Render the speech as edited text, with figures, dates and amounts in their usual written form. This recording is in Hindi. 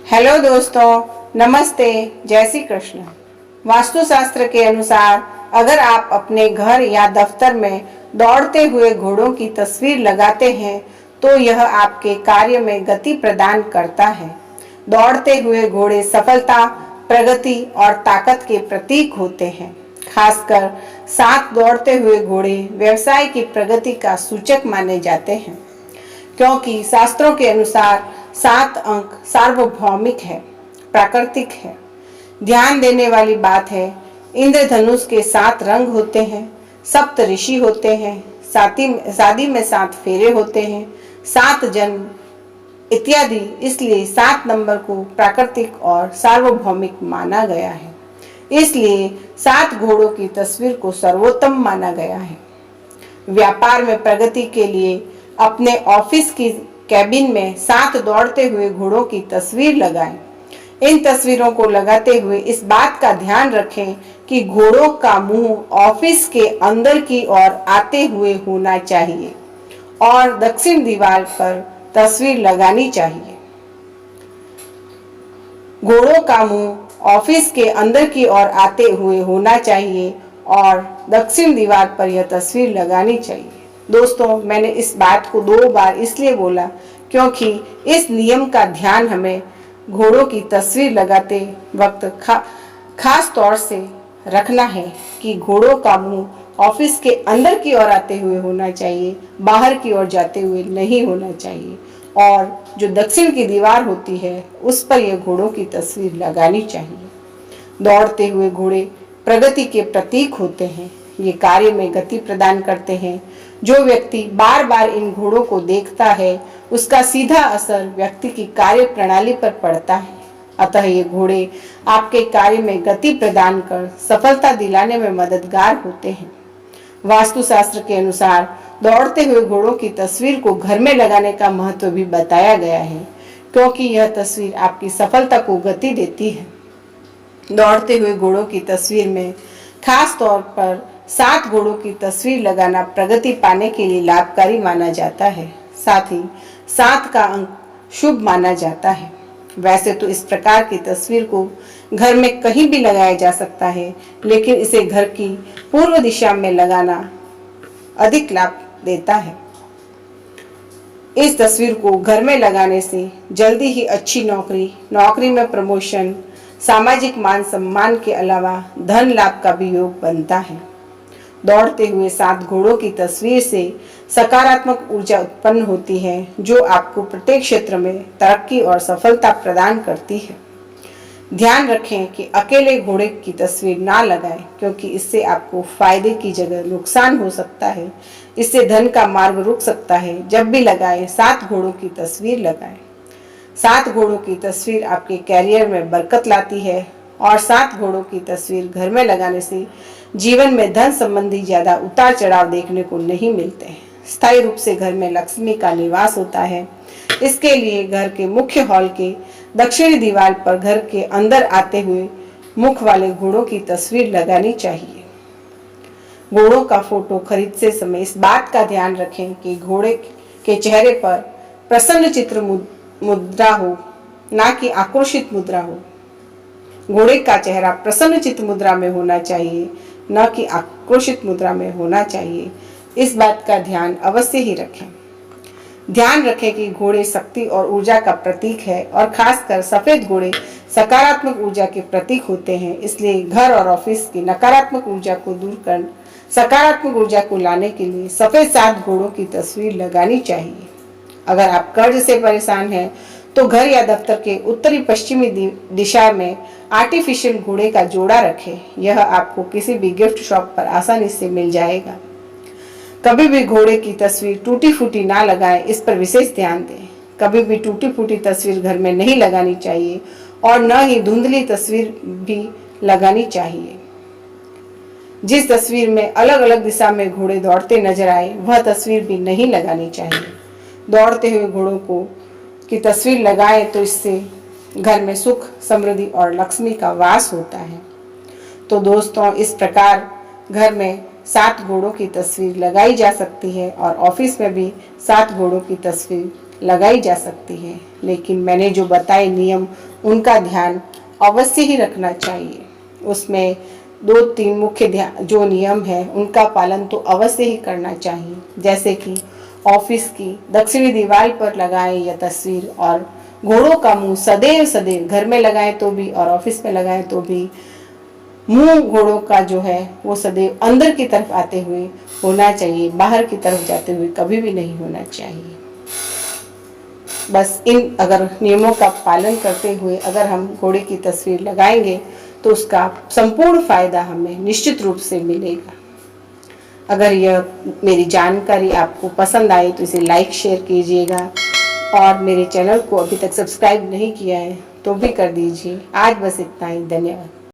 हेलो दोस्तों, नमस्ते, जय श्री कृष्ण। वास्तुशास्त्र के अनुसार अगर आप अपने घर या दफ्तर में दौड़ते हुए घोड़ों की तस्वीर लगाते हैं तो यह आपके कार्य में गति प्रदान करता है। दौड़ते हुए घोड़े सफलता, प्रगति और ताकत के प्रतीक होते हैं। खासकर साथ दौड़ते हुए घोड़े व्यवसाय की प्रगति का सूचक माने जाते हैं, क्योंकि शास्त्रों के अनुसार 7 अंक सार्वभौमिक है, प्राकृतिक है। ध्यान देने वाली बात है, इंद्रधनुष के 7 रंग होते हैं, सप्त ऋषि होते हैं, शादी में 7 फेरे होते हैं, 7 जन्म इत्यादि। इसलिए 7 नंबर को प्राकृतिक और सार्वभौमिक माना गया है। इसलिए 7 घोड़ों की तस्वीर को सर्वोत्तम माना गया है। व्यापार में प्रगति के लिए अपने ऑफिस की कैबिन में 7 दौड़ते हुए घोड़ों की तस्वीर लगाएं। इन तस्वीरों को लगाते हुए इस बात का ध्यान रखें कि घोड़ों का मुंह ऑफिस के अंदर की ओर आते हुए होना चाहिए और दक्षिण दीवार पर तस्वीर लगानी चाहिए। घोड़ों का मुंह ऑफिस के अंदर की ओर आते हुए होना चाहिए और दक्षिण दीवार पर यह तस्वीर लगानी चाहिए। दोस्तों, मैंने इस बात को 2 बार इसलिए बोला क्योंकि इस नियम का ध्यान हमें घोड़ों की तस्वीर लगाते वक्त खास तौर से रखना है कि घोड़ों का मुंह ऑफिस के अंदर की ओर आते हुए होना चाहिए, बाहर की ओर जाते हुए नहीं होना चाहिए। और जो दक्षिण की दीवार होती है उस पर यह घोड़ों की तस्वीर लगानी चाहिए। दौड़ते हुए घोड़े प्रगति के प्रतीक होते हैं। ये कार्य में गति प्रदान करते हैं। जो व्यक्ति बार बार इन घोड़ों को देखता है उसका सीधा असर व्यक्ति की कार्य प्रणाली पर पड़ता है। अतः ये घोड़े आपके कार्य में गति प्रदान कर सफलता दिलाने में मददगार होते हैं। वास्तुशास्त्र के अनुसार दौड़ते हुए घोड़ों की तस्वीर को घर में लगाने का महत्व भी बताया गया है, क्योंकि यह तस्वीर आपकी सफलता को गति देती है। दौड़ते हुए घोड़ों की तस्वीर में खास तौर पर 7 घोड़ों की तस्वीर लगाना प्रगति पाने के लिए लाभकारी माना जाता है। साथ ही 7 का अंक शुभ माना जाता है। वैसे तो इस प्रकार की तस्वीर को घर में कहीं भी लगाया जा सकता है, लेकिन इसे घर की पूर्व दिशा में लगाना अधिक लाभ देता है। इस तस्वीर को घर में लगाने से जल्दी ही अच्छी नौकरी में प्रमोशन, सामाजिक मान सम्मान के अलावा धन लाभ का भी योग बनता है। दौड़ते हुए 7 घोड़ों की तस्वीर से सकारात्मक ऊर्जा उत्पन्न होती है, जो आपको प्रत्येक क्षेत्र में तरक्की और सफलता प्रदान करती है। ध्यान रखें कि अकेले घोड़े की तस्वीर ना लगाएं, क्योंकि इससे आपको फायदे की जगह नुकसान हो सकता है। इससे धन का मार्ग रुक सकता है। जब भी लगाएं 7 घोड़ों की तस्वीर लगाएं। 7 घोड़ों की तस्वीर आपके कैरियर में बरकत लाती है और 7 घोड़ों की तस्वीर घर में लगाने से जीवन में धन संबंधी ज्यादा उतार चढ़ाव देखने को नहीं मिलते हैं। स्थायी रूप से घर में लक्ष्मी का निवास होता है। इसके लिए घर के मुख्य हॉल के दक्षिणी दीवार पर घर के अंदर आते हुए मुख वाले घोड़ों की तस्वीर लगानी चाहिए। घोड़ों का फोटो खरीदते समय इस बात का ध्यान रखें कि घोड़े के चेहरे पर प्रसन्न चित्र मुद्रा हो, ना कि आक्रोशित मुद्रा हो। घोड़े का चेहरा प्रसन्न चित्त मुद्रा में होना चाहिए, न कि आक्रोशित मुद्रा में होना चाहिए। इस बात का ध्यान अवश्य ही रखें। ध्यान रखें कि घोड़े शक्ति और ऊर्जा का प्रतीक है और खासकर सफेद घोड़े सकारात्मक ऊर्जा के प्रतीक होते हैं। इसलिए घर और ऑफिस की नकारात्मक ऊर्जा को दूर कर सकारात्मक ऊर्जा को लाने के लिए सफेद 7 घोड़ों की तस्वीर लगानी चाहिए। अगर आप कर्ज से परेशान हैं तो घर या दफ्तर के उत्तरी पश्चिमी दिशा में आर्टिफिशियल घोड़े का जोड़ा रखें। यह आपको किसी भी गिफ्ट शॉप पर आसानी से मिल जाएगा। कभी भी घोड़े की तस्वीर टूटी फूटी ना लगाएं, इस पर विशेष ध्यान दें। कभी भी टूटी फूटी तस्वीर घर में नहीं लगानी चाहिए और न ही धुंधली तस्वीर भी लगानी चाहिए। जिस तस्वीर में अलग अलग दिशा में घोड़े दौड़ते नजर आए वह तस्वीर भी नहीं लगानी चाहिए। दौड़ते हुए घोड़ों की तस्वीर लगाएं तो इससे घर में सुख, समृद्धि और लक्ष्मी का वास होता है। तो दोस्तों, इस प्रकार घर में 7 घोड़ों की तस्वीर लगाई जा सकती है और ऑफिस में भी 7 घोड़ों की तस्वीर लगाई जा सकती है, लेकिन मैंने जो बताए नियम उनका ध्यान अवश्य ही रखना चाहिए। उसमें 2-3 मुख्य जो नियम है उनका पालन तो अवश्य ही करना चाहिए, जैसे कि ऑफिस की दक्षिणी दीवार पर लगाएं यह तस्वीर, और घोड़ों का मुंह सदैव सदैव घर में लगाएं तो भी और ऑफिस में लगाएं तो भी मुंह घोड़ों का जो है वो सदैव अंदर की तरफ आते हुए होना चाहिए, बाहर की तरफ जाते हुए कभी भी नहीं होना चाहिए। बस इन अगर नियमों का पालन करते हुए अगर हम घोड़े की तस्वीर लगाएंगे तो उसका संपूर्ण फायदा हमें निश्चित रूप से मिलेगा। अगर यह मेरी जानकारी आपको पसंद आई तो इसे लाइक शेयर कीजिएगा, और मेरे चैनल को अभी तक सब्सक्राइब नहीं किया है तो भी कर दीजिए। आज बस इतना ही, धन्यवाद।